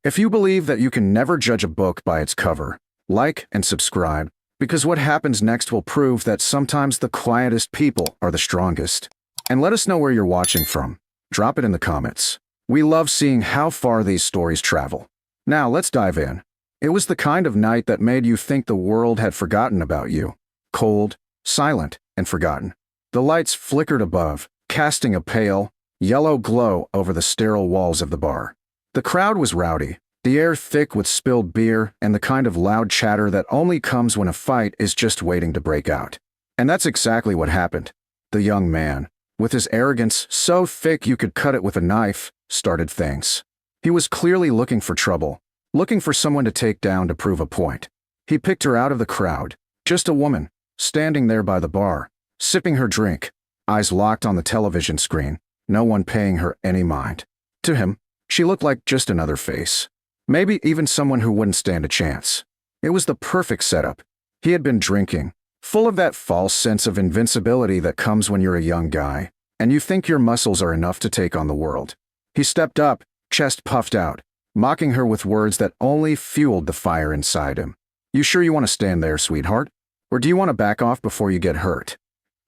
If you believe that you can never judge a book by its cover, like and subscribe, because what happens next will prove that sometimes the quietest people are the strongest. And let us know where you're watching from. Drop it in the comments. We love seeing how far these stories travel. Now let's dive in. It was the kind of night that made you think the world had forgotten about you. Cold, silent, and forgotten. The lights flickered above, casting a pale, yellow glow over the sterile walls of the bar. The crowd was rowdy, the air thick with spilled beer and the kind of loud chatter that only comes when a fight is just waiting to break out. And that's exactly what happened. The young man, with his arrogance so thick you could cut it with a knife, started things. He was clearly looking for trouble, looking for someone to take down to prove a point. He picked her out of the crowd, just a woman, standing there by the bar, sipping her drink, eyes locked on the television screen, no one paying her any mind. To him, she looked like just another face. Maybe even someone who wouldn't stand a chance. It was the perfect setup. He had been drinking, full of that false sense of invincibility that comes when you're a young guy, and you think your muscles are enough to take on the world. He stepped up, chest puffed out, mocking her with words that only fueled the fire inside him. "You sure you want to stand there, sweetheart? Or do you want to back off before you get hurt?"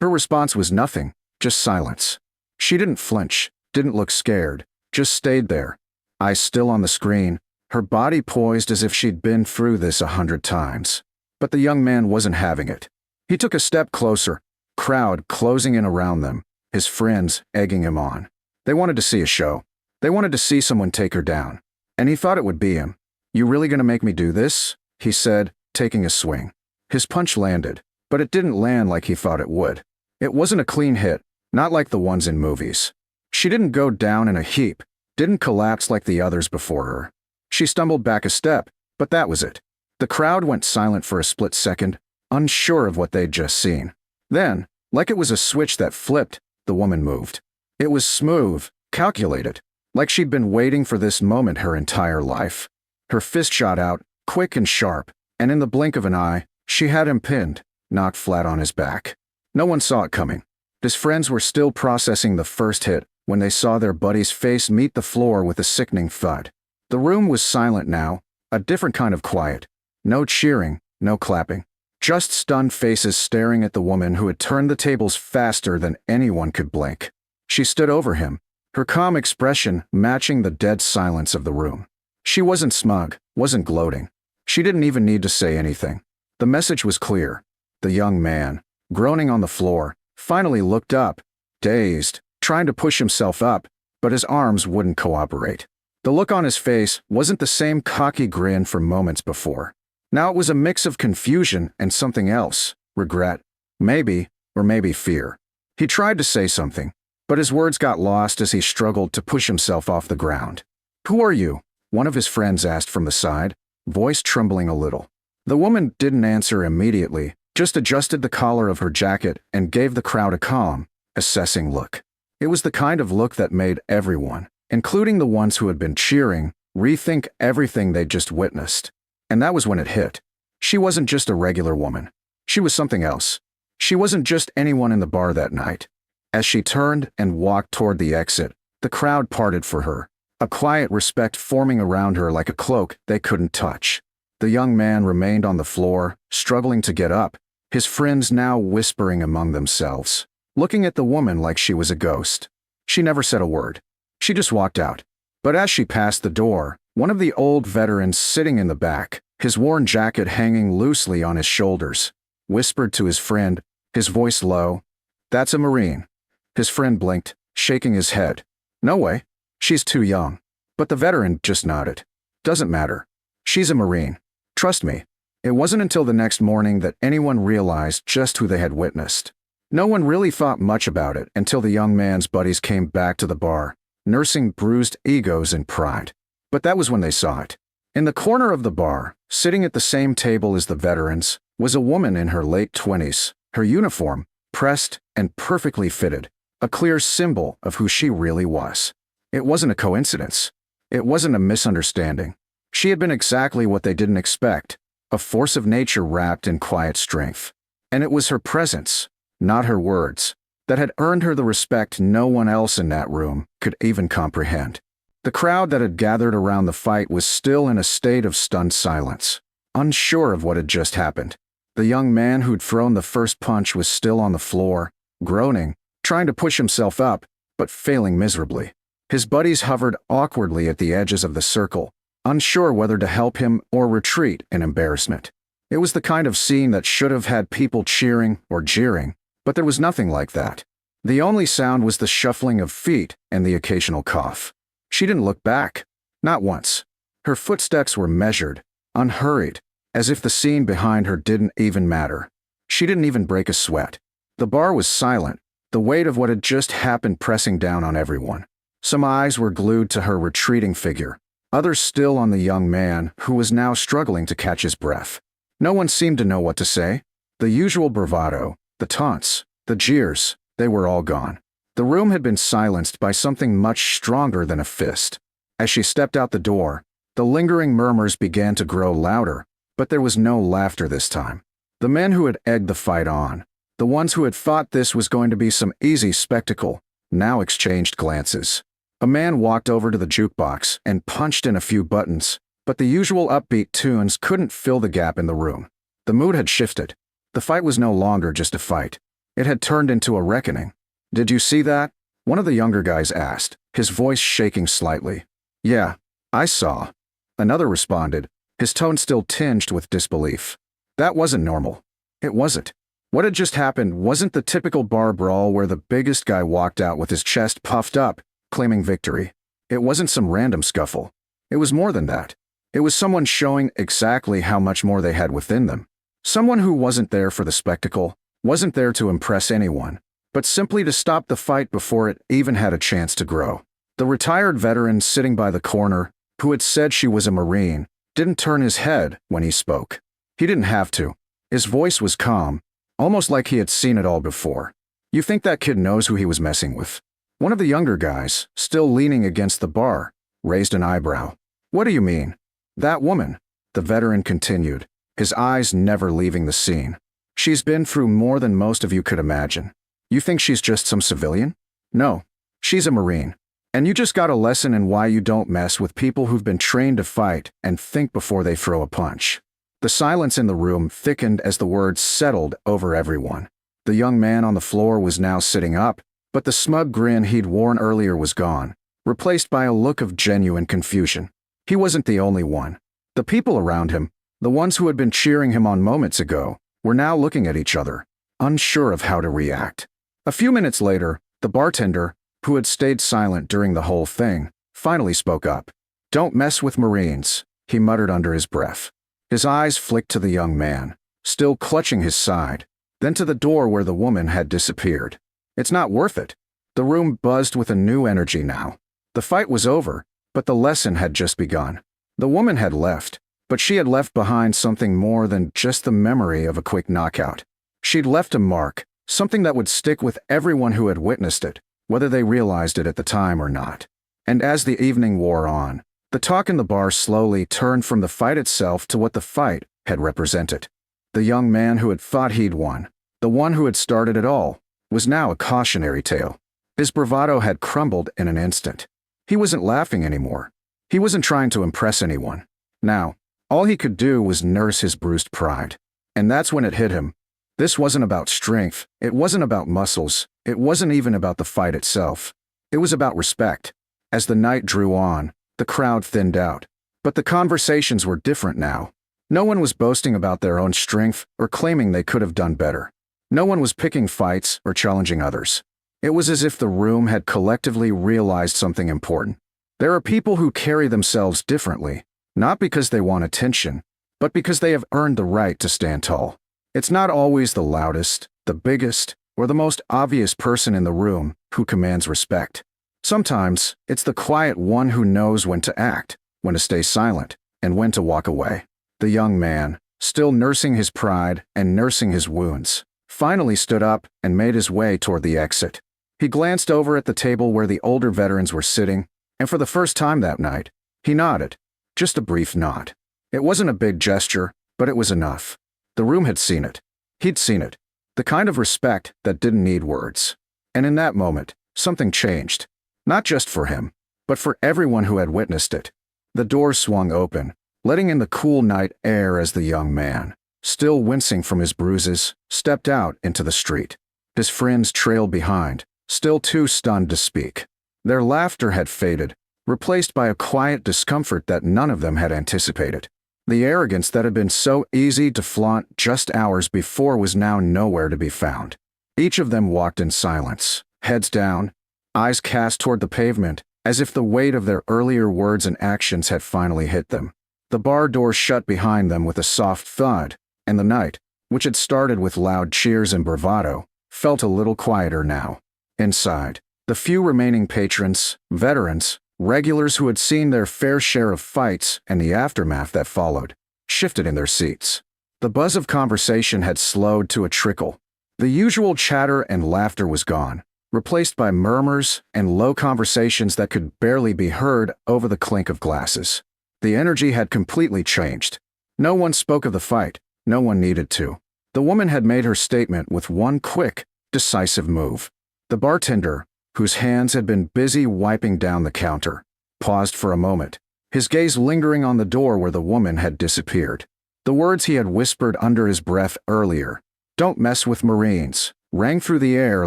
Her response was nothing, just silence. She didn't flinch, didn't look scared, just stayed there, eyes still on the screen, her body poised as if she'd been through this 100 times. But the young man wasn't having it. He took a step closer, crowd closing in around them, his friends egging him on. They wanted to see a show. They wanted to see someone take her down. And he thought it would be him. "You really gonna make me do this?" he said, taking a swing. His punch landed, but it didn't land like he thought it would. It wasn't a clean hit, not like the ones in movies. She didn't go down in a heap, didn't collapse like the others before her. She stumbled back a step, but that was it. The crowd went silent for a split second, unsure of what they'd just seen. Then, like it was a switch that flipped, the woman moved. It was smooth, calculated, like she'd been waiting for this moment her entire life. Her fist shot out, quick and sharp, and in the blink of an eye, she had him pinned, knocked flat on his back. No one saw it coming. His friends were still processing the first hit when they saw their buddy's face meet the floor with a sickening thud. The room was silent now, a different kind of quiet. No cheering, no clapping. Just stunned faces staring at the woman who had turned the tables faster than anyone could blink. She stood over him, her calm expression matching the dead silence of the room. She wasn't smug, wasn't gloating. She didn't even need to say anything. The message was clear. The young man, groaning on the floor, finally looked up, dazed, trying to push himself up, but his arms wouldn't cooperate. The look on his face wasn't the same cocky grin from moments before. Now it was a mix of confusion and something else, regret, maybe, or maybe fear. He tried to say something, but his words got lost as he struggled to push himself off the ground. "Who are you?" one of his friends asked from the side, voice trembling a little. The woman didn't answer immediately, just adjusted the collar of her jacket and gave the crowd a calm, assessing look. It was the kind of look that made everyone, including the ones who had been cheering, rethink everything they'd just witnessed. And that was when it hit. She wasn't just a regular woman. She was something else. She wasn't just anyone in the bar that night. As she turned and walked toward the exit, the crowd parted for her, a quiet respect forming around her like a cloak they couldn't touch. The young man remained on the floor, struggling to get up, his friends now whispering among themselves, looking at the woman like she was a ghost. She never said a word. She just walked out. But as she passed the door, one of the old veterans sitting in the back, his worn jacket hanging loosely on his shoulders, whispered to his friend, his voice low, "That's a Marine." His friend blinked, shaking his head. "No way. She's too young." But the veteran just nodded. "Doesn't matter. She's a Marine. Trust me." It wasn't until the next morning that anyone realized just who they had witnessed. No one really thought much about it until the young man's buddies came back to the bar, nursing bruised egos and pride. But that was when they saw it. In the corner of the bar, sitting at the same table as the veterans, was a woman in her late 20s, her uniform, pressed and perfectly fitted, a clear symbol of who she really was. It wasn't a coincidence. It wasn't a misunderstanding. She had been exactly what they didn't expect, a force of nature wrapped in quiet strength. And it was her presence, not her words, that had earned her the respect no one else in that room could even comprehend. The crowd that had gathered around the fight was still in a state of stunned silence, unsure of what had just happened. The young man who'd thrown the first punch was still on the floor, groaning, trying to push himself up, but failing miserably. His buddies hovered awkwardly at the edges of the circle, unsure whether to help him or retreat in embarrassment. It was the kind of scene that should have had people cheering or jeering, but there was nothing like that. The only sound was the shuffling of feet and the occasional cough. She didn't look back, not once. Her footsteps were measured, unhurried, as if the scene behind her didn't even matter. She didn't even break a sweat. The bar was silent, the weight of what had just happened pressing down on everyone. Some eyes were glued to her retreating figure, others still on the young man who was now struggling to catch his breath. No one seemed to know what to say. The usual bravado, the taunts, the jeers, they were all gone. The room had been silenced by something much stronger than a fist. As she stepped out the door, the lingering murmurs began to grow louder, but there was no laughter this time. The men who had egged the fight on, the ones who had thought this was going to be some easy spectacle, now exchanged glances. A man walked over to the jukebox and punched in a few buttons, but the usual upbeat tunes couldn't fill the gap in the room. The mood had shifted. The fight was no longer just a fight. It had turned into a reckoning. "Did you see that?" one of the younger guys asked, his voice shaking slightly. "Yeah, I saw," another responded, his tone still tinged with disbelief. That wasn't normal. It wasn't. What had just happened wasn't the typical bar brawl where the biggest guy walked out with his chest puffed up, claiming victory. It wasn't some random scuffle. It was more than that. It was someone showing exactly how much more they had within them. Someone who wasn't there for the spectacle, wasn't there to impress anyone, but simply to stop the fight before it even had a chance to grow. The retired veteran sitting by the corner, who had said she was a Marine, didn't turn his head when he spoke. He didn't have to. His voice was calm, almost like he had seen it all before. "You think that kid knows who he was messing with?" One of the younger guys, still leaning against the bar, raised an eyebrow. "What do you mean?" "That woman," the veteran continued, his eyes never leaving the scene. "She's been through more than most of you could imagine. You think she's just some civilian? No, she's a Marine. And you just got a lesson in why you don't mess with people who've been trained to fight and think before they throw a punch." The silence in the room thickened as the words settled over everyone. The young man on the floor was now sitting up, but the smug grin he'd worn earlier was gone, replaced by a look of genuine confusion. He wasn't the only one. The people around him, the ones who had been cheering him on moments ago, were now looking at each other, unsure of how to react. A few minutes later, the bartender, who had stayed silent during the whole thing, finally spoke up. "Don't mess with Marines," he muttered under his breath. His eyes flicked to the young man, still clutching his side, then to the door where the woman had disappeared. "It's not worth it." The room buzzed with a new energy now. The fight was over, but the lesson had just begun. The woman had left, but she had left behind something more than just the memory of a quick knockout. She'd left a mark, something that would stick with everyone who had witnessed it, whether they realized it at the time or not. And as the evening wore on, the talk in the bar slowly turned from the fight itself to what the fight had represented. The young man who had thought he'd won, the one who had started it all, was now a cautionary tale. His bravado had crumbled in an instant. He wasn't laughing anymore. He wasn't trying to impress anyone. Now, all he could do was nurse his bruised pride. And that's when it hit him. This wasn't about strength. It wasn't about muscles. It wasn't even about the fight itself. It was about respect. As the night drew on, the crowd thinned out. But the conversations were different now. No one was boasting about their own strength or claiming they could have done better. No one was picking fights or challenging others. It was as if the room had collectively realized something important. There are people who carry themselves differently, not because they want attention, but because they have earned the right to stand tall. It's not always the loudest, the biggest, or the most obvious person in the room who commands respect. Sometimes, it's the quiet one who knows when to act, when to stay silent, and when to walk away. The young man, still nursing his pride and nursing his wounds, finally stood up and made his way toward the exit. He glanced over at the table where the older veterans were sitting, and for the first time that night, he nodded. Just a brief nod. It wasn't a big gesture, but it was enough. The room had seen it. He'd seen it. The kind of respect that didn't need words. And in that moment, something changed. Not just for him, but for everyone who had witnessed it. The door swung open, letting in the cool night air as the young man, still wincing from his bruises, stepped out into the street. His friends trailed behind, still too stunned to speak. Their laughter had faded, replaced by a quiet discomfort that none of them had anticipated. The arrogance that had been so easy to flaunt just hours before was now nowhere to be found. Each of them walked in silence, heads down, eyes cast toward the pavement, as if the weight of their earlier words and actions had finally hit them. The bar door shut behind them with a soft thud, and the night, which had started with loud cheers and bravado, felt a little quieter now. Inside, the few remaining patrons, veterans, regulars who had seen their fair share of fights and the aftermath that followed, shifted in their seats. The buzz of conversation had slowed to a trickle. The usual chatter and laughter was gone, replaced by murmurs and low conversations that could barely be heard over the clink of glasses. The energy had completely changed. No one spoke of the fight. No one needed to. The woman had made her statement with one quick, decisive move. The bartender, whose hands had been busy wiping down the counter, paused for a moment, his gaze lingering on the door where the woman had disappeared. The words he had whispered under his breath earlier, "Don't mess with Marines," rang through the air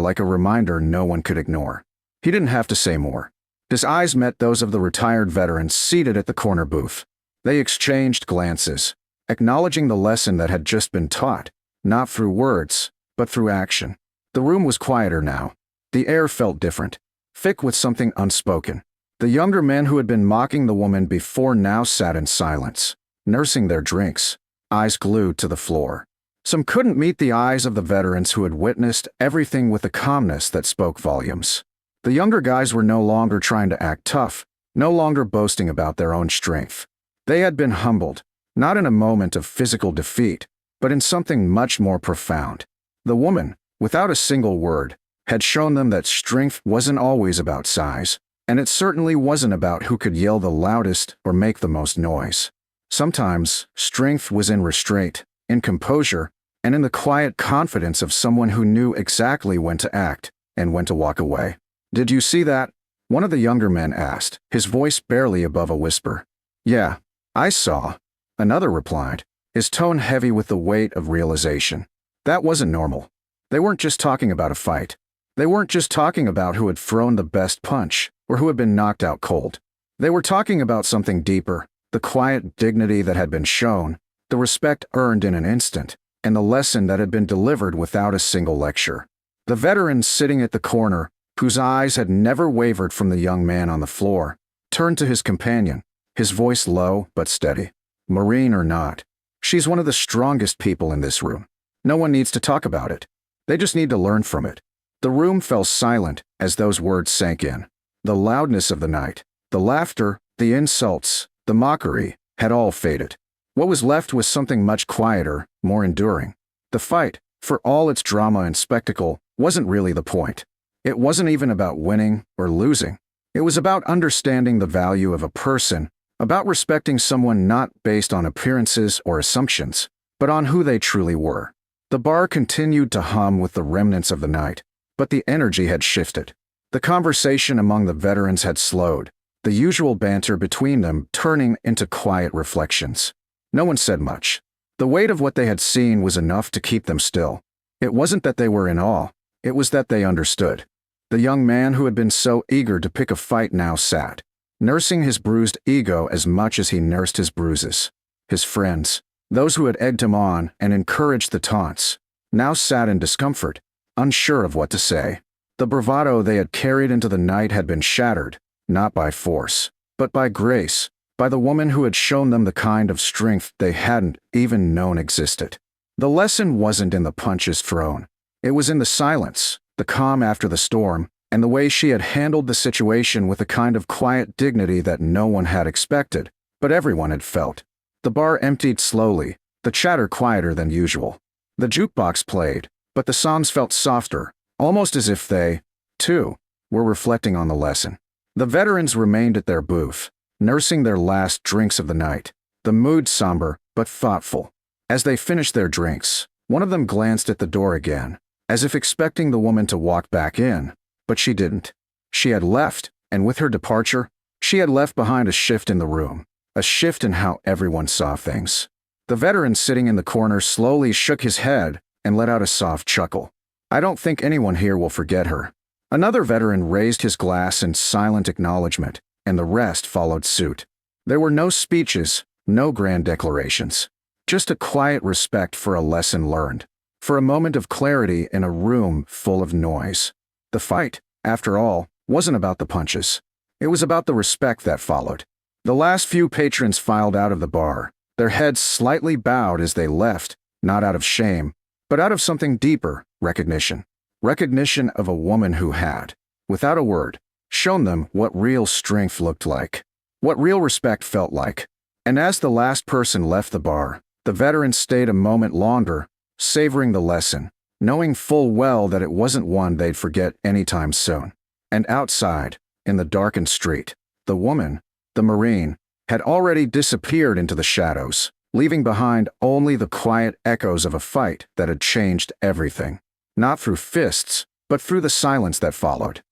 like a reminder no one could ignore. He didn't have to say more. His eyes met those of the retired veterans seated at the corner booth. They exchanged glances, acknowledging the lesson that had just been taught, not through words, but through action. The room was quieter now. The air felt different, thick with something unspoken. The younger men who had been mocking the woman before now sat in silence, nursing their drinks, eyes glued to the floor. Some couldn't meet the eyes of the veterans who had witnessed everything with a calmness that spoke volumes. The younger guys were no longer trying to act tough, no longer boasting about their own strength. They had been humbled, not in a moment of physical defeat, but in something much more profound. The woman, without a single word, had shown them that strength wasn't always about size, and it certainly wasn't about who could yell the loudest or make the most noise. Sometimes, strength was in restraint, in composure, and in the quiet confidence of someone who knew exactly when to act and when to walk away. "Did you see that?" one of the younger men asked, his voice barely above a whisper. "Yeah, I saw," another replied, his tone heavy with the weight of realization. That wasn't normal. They weren't just talking about a fight. They weren't just talking about who had thrown the best punch or who had been knocked out cold. They were talking about something deeper, the quiet dignity that had been shown, the respect earned in an instant, and the lesson that had been delivered without a single lecture. The veteran sitting at the corner, whose eyes had never wavered from the young man on the floor, turned to his companion, his voice low but steady. "Marine or not, she's one of the strongest people in this room. No one needs to talk about it. They just need to learn from it." The room fell silent as those words sank in. The loudness of the night, the laughter, the insults, the mockery, had all faded. What was left was something much quieter, more enduring. The fight, for all its drama and spectacle, wasn't really the point. It wasn't even about winning or losing. It was about understanding the value of a person, about respecting someone not based on appearances or assumptions, but on who they truly were. The bar continued to hum with the remnants of the night, but the energy had shifted. The conversation among the veterans had slowed, the usual banter between them turning into quiet reflections. No one said much. The weight of what they had seen was enough to keep them still. It wasn't that they were in awe, it was that they understood. The young man who had been so eager to pick a fight now sat, nursing his bruised ego as much as he nursed his bruises. His friends, those who had egged him on and encouraged the taunts, now sat in discomfort, unsure of what to say. The bravado they had carried into the night had been shattered, not by force, but by grace, by the woman who had shown them the kind of strength they hadn't even known existed. The lesson wasn't in the punches thrown. It was in the silence, the calm after the storm, and the way she had handled the situation with a kind of quiet dignity that no one had expected, but everyone had felt. The bar emptied slowly, the chatter quieter than usual. The jukebox played, but the songs felt softer, almost as if they, too, were reflecting on the lesson. The veterans remained at their booth, nursing their last drinks of the night, the mood somber but thoughtful. As they finished their drinks, one of them glanced at the door again, as if expecting the woman to walk back in, but she didn't. She had left, and with her departure, She had left behind a shift in the room, a shift in how everyone saw things. The veteran sitting in the corner slowly shook his head and let out a soft chuckle. I don't think anyone here will forget her. Another veteran raised his glass in silent acknowledgement, and the rest followed suit. There were no speeches, no grand declarations. Just a quiet respect for a lesson learned, for a moment of clarity in a room full of noise. The fight, after all, wasn't about the punches. It was about the respect that followed. The last few patrons filed out of the bar, their heads slightly bowed as they left, not out of shame, but out of something deeper, recognition. Recognition of a woman who had, without a word, shown them what real strength looked like, what real respect felt like. And as the last person left the bar, the veteran stayed a moment longer, savoring the lesson, knowing full well that it wasn't one they'd forget anytime soon. And outside, in the darkened street, the woman, the Marine, had already disappeared into the shadows, leaving behind only the quiet echoes of a fight that had changed everything. Not through fists, but through the silence that followed.